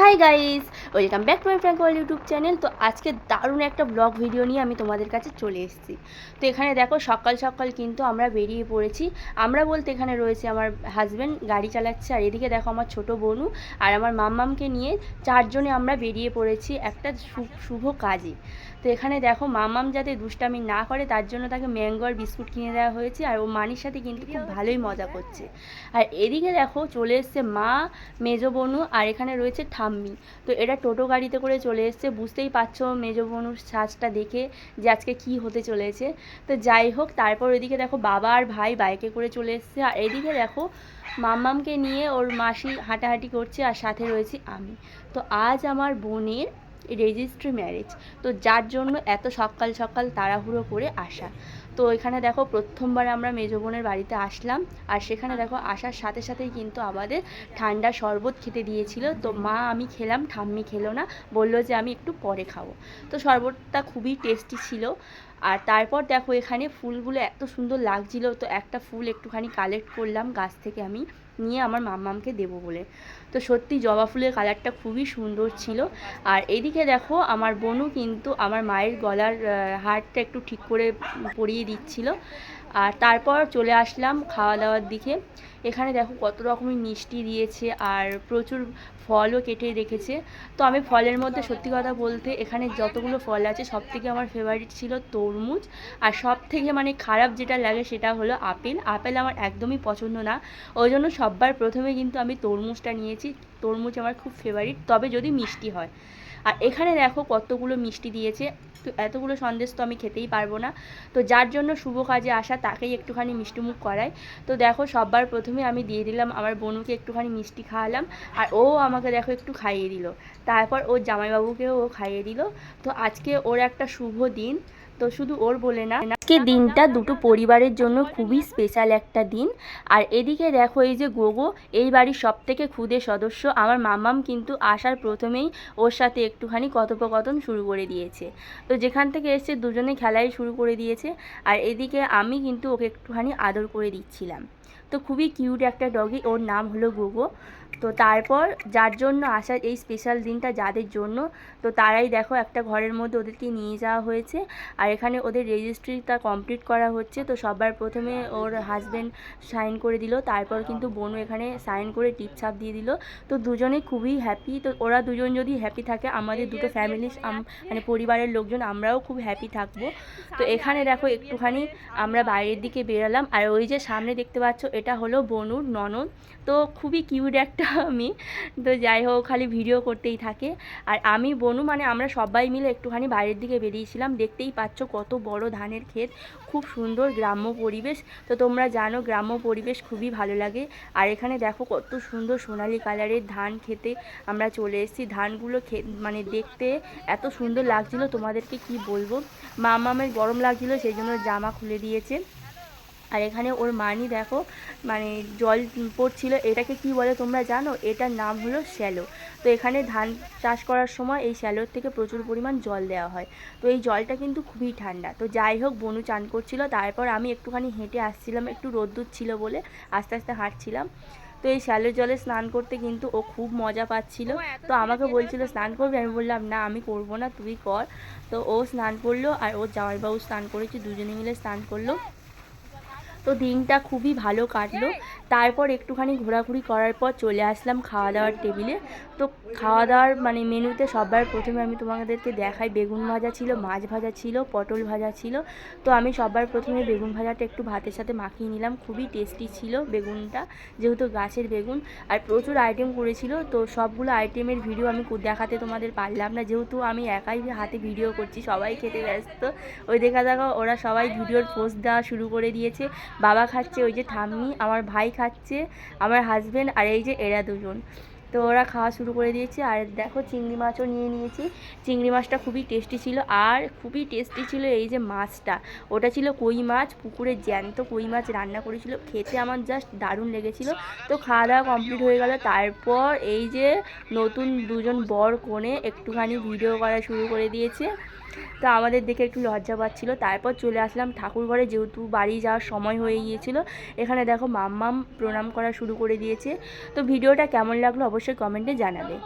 High guys, welcome back to my frank world YouTube channel. তো আজকে দারুণ একটা ব্লগ ভিডিও নিয়ে আমি তোমাদের কাছে চলে এসেছি। তো এখানে দেখো সকাল সকাল কিন্তু আমরা বেরিয়ে পড়েছি। আমরা বলতে এখানে রয়েছে আমার হাজব্যান্ড গাড়ি চালাচ্ছে, আর এদিকে দেখো আমার ছোটো বোনু আর আমার মাম্মামকে নিয়ে চারজনে আমরা বেরিয়ে পড়েছি একটা শুভ কাজে। তো এখানে দেখো মাম্মাম যাতে দুষ্টামি না করে তার জন্য তাকে ম্যাঙ্গো আর বিস্কুট কিনে দেওয়া হয়েছে, আর ও মানির সাথে কিন্তু খুব ভালোই মজা করছে। আর এদিকে দেখো চলে এসছে মা, মেজো বোনু আর এখানে রয়েছে ঠাম্মি। তো এরা টোটো গাড়িতে করে চলে এসছে, বুঝতেই পারছো মেজো বোনুর সাজটা দেখে যে আজকে কি হতে চলেছে। তো যাই হোক, তারপর ওইদিকে দেখো বাবা আর ভাই বাইকে করে চলে এসছে, আর এদিকে দেখো মাম্মামকে নিয়ে ওর মাসি হাঁটাহাঁটি করছে, আর সাথে রয়েছি আমি। তো আজ আমার বোনের রেজিস্ট্রি ম্যারেজ, তো যার জন্য এত সকাল সকাল তাড়াহুড়ো করে আসা। তো এখানে দেখো প্রথমবার আমরা মেজো বোনের বাড়িতে আসলাম, আর সেখানে দেখো আসার সাথে সাথেই কিন্তু আমাদের ঠান্ডা শরবত খেতে দিয়েছিল। তো মা আমি খেলাম, ঠাম্মি খেলো না, বললো যে আমি একটু পরে খাবো। তো শরবতটা খুবই টেস্টি ছিল। আর তারপর দেখো এখানে ফুলগুলো এত সুন্দর লাগছিল, তো একটা ফুল একটুখানি কালেক্ট করলাম গাছ থেকে আমি, নিয়ে আমার মাম্মামকে দেবো বলে। তো সত্যি জবা ফুলের কালারটা খুবই সুন্দর ছিল। আর এইদিকে দেখো আমার বোনও কিন্তু আমার মায়ের গলার হারটা একটু ঠিক করে পরিয়ে দিচ্ছিল। আর তারপর চলে আসলাম খাওয়া দাওয়ার দিকে। এখানে দেখো কত রকমের মিষ্টি দিয়েছে আর প্রচুর ফলও কেটে রেখেছে। তো আমি ফলের মধ্যে সত্যি কথা বলতে এখানে যতগুলো ফল আছে সব থেকে আমার ফেভারিট ছিল তরমুজ। আর সব থেকে মানে খারাপ যেটা লাগে সেটা হলো আপেল। আপেল আমার একদমই পছন্দ না, ওই জন্য সববার প্রথমে কিন্তু আমি তরমুজটা নিয়েছি। তরমুজ আমার খুব ফেভারিট, তবে যদি মিষ্টি হয়। আর এখানে দেখো কতগুলো মিষ্টি দিয়েছে, তো এতগুলো সন্দেশ তো আমি খেতেই পারবো না। তো যার জন্য শুভ কাজে আসা তাকেই একটুখানি মিষ্টিমুখ করাই। তো দেখো সববার প্রথমে আমি দিয়ে দিলাম আমার বোনুকে একটুখানি মিষ্টি খাওয়ালাম, আর ও আমাকে দেখো একটু খাইয়ে দিল। তারপর ওর জামাইবাবুকেও ও খাইয়ে দিল। তো আজকে ওর একটা শুভ দিন, তো শুধু ওর বলে না, আজকে দিনটা দুটো পরিবারের জন্য খুবই স্পেশাল একটা দিন। আর এদিকে দেখো এই যে গোগো, এই বাড়ির সব থেকে ক্ষুদে সদস্য, আমার মাম্মাম কিন্তু আসার প্রথমেই ওর সাথে একটুখানি কথোপকথন শুরু করে দিয়েছে। তো যেখান থেকে এসছে দুজনে খেলাই শুরু করে দিয়েছে। আর এদিকে আমি কিন্তু ওকে একটুখানি আদর করে দিচ্ছিলাম। তো খুবই কিউট একটা ডগি, ওর নাম হলো গোগো। তো তারপর যার জন্য আসার এই স্পেশাল দিনটা যাদের জন্য, তো তারাই দেখো একটা ঘরের মধ্যে ওদেরকে নিয়ে যাওয়া হয়েছে। আর এখানে ওদের রেজিস্ট্রিটা কমপ্লিট করা হচ্ছে। তো সবার প্রথমে ওর হাজব্যান্ড সাইন করে দিল, তারপর কিন্তু বোনও এখানে সাইন করে টিপছাপ দিয়ে দিল। তো দুজনে খুবই হ্যাপি। তো ওরা দুজন যদি হ্যাপি থাকে, আমাদের দুটো ফ্যামিলি মানে পরিবারের লোকজন আমরাও খুব হ্যাপি থাকবো। তো এখানে দেখো একটুখানি আমরা বাইরের দিকে বেরালাম, আর ওই যে সামনে দেখতে পাচ্ছ এটা হলো বনুর ননদ। তো খুবই কিউট একটা মেয়ে। তো যাই হোক খালি ভিডিও করতেই থাকে। আর আমি বনু মানে আমরা সবাই মিলে একটুখানি বাইরের দিকে বেরিয়েছিলাম। দেখতেই পাচ্ছ কত বড় ধানের ক্ষেত, খুব সুন্দর গ্রাম্য পরিবেশ। তো তোমরা জানো গ্রাম্য পরিবেশ খুবই ভালো লাগে। আর এখানে দেখো কত সুন্দর সোনালি কালারের ধান খেতে আমরা চলে এসেছি। ধানগুলো মানে দেখতে এত সুন্দর লাগছিল, তোমাদেরকে কি বলবো। মামামের গরম লাগছিল, সেই জন্য জামা খুলে দিয়েছে। আর এখানে ওর মানি দেখো মানে জল পড়ছিল, এটাকে কি বলে তোমরা জানো? এটার নাম হলো শ্যালো। তো এখানে ধান চাষ করার সময় এই শ্যালোর থেকে প্রচুর পরিমাণ জল দেওয়া হয়। তো এই জলটা কিন্তু খুবই ঠান্ডা। তো যাই হোক বনু চান করছিল, তারপর আমি একটুখানি হেঁটে আসছিলাম, একটু রোদ্দুর ছিল বলে আস্তে আস্তে হাঁটছিলাম। তো এই শ্যালোর জলে স্নান করতে কিন্তু ও খুব মজা পাচ্ছিল। তো আমাকে বলছিল স্নান করবে, আমি বললাম না আমি করবো না, তুই কর। তো ও স্নান করলো, আর ওর জামাইবাবু স্নান করেছে, দুজনে মিলে স্নান করলো। তো দিনটা খুবই ভালো কাটলো। তারপর একটুখানি ঘোরাঘুরি করার পর চলে আসলাম খাওয়া দাওয়ার টেবিলে। তো খাওয়া দাওয়ার মানে মেনুতে সবার প্রথমে আমি তোমাদেরকে দেখাই, বেগুন ভাজা ছিল, মাছ ভাজা ছিল, পটল ভাজা ছিল। তো আমি সবার প্রথমে বেগুন ভাজাটা একটু ভাতের সাথে মাখিয়ে নিলাম, খুবই টেস্টি ছিল বেগুনটা, যেহেতু গাছের বেগুন। আর প্রচুর আইটেম করেছিল, তো সবগুলো আইটেমের ভিডিও আমি দেখাতে তোমাদের পারলাম না, যেহেতু আমি একাই হাতে ভিডিও করছি, সবাই খেতে ব্যস্ত। ওই দেখা ওরা সবাই ভিডিওর পোস্ট দেওয়া শুরু করে দিয়েছে। বাবা খাচ্ছে, ওই যে ঠাম্মি, আমার ভাই খাচ্ছে, আমার হাজব্যান্ড, আর এই যে এরা দুজন। তো ওরা খাওয়া শুরু করে দিয়েছে। আর দেখো চিংড়ি মাছও নিয়ে নিয়েছি। চিংড়ি মাছটা খুবই টেস্টি ছিল। আর খুবই টেস্টি ছিল এই যে মাছটা, ওটা ছিল কই মাছ, পুকুরের জ্যান্ত কই মাছ রান্না করেছিল, খেতে আমার জাস্ট দারুণ লেগেছিল। তো খাওয়া দাওয়া কমপ্লিট হয়ে গেল। তারপর এই যে নতুন দুজন বর কনে একটুখানি ভিডিও করা শুরু করে দিয়েছে। তো আমাদের দেখে একটু লজ্জা পাচ্ছিলো। তারপর চলে আসলাম ঠাকুর ঘরে, যেহেতু বাড়ি যাওয়ার সময় হয়ে গিয়েছিল। এখানে দেখো মাম্মাম প্রণাম করা শুরু করে দিয়েছে। তো ভিডিওটা কেমন লাগলো অবশ্যই কমেন্টে জানাবে।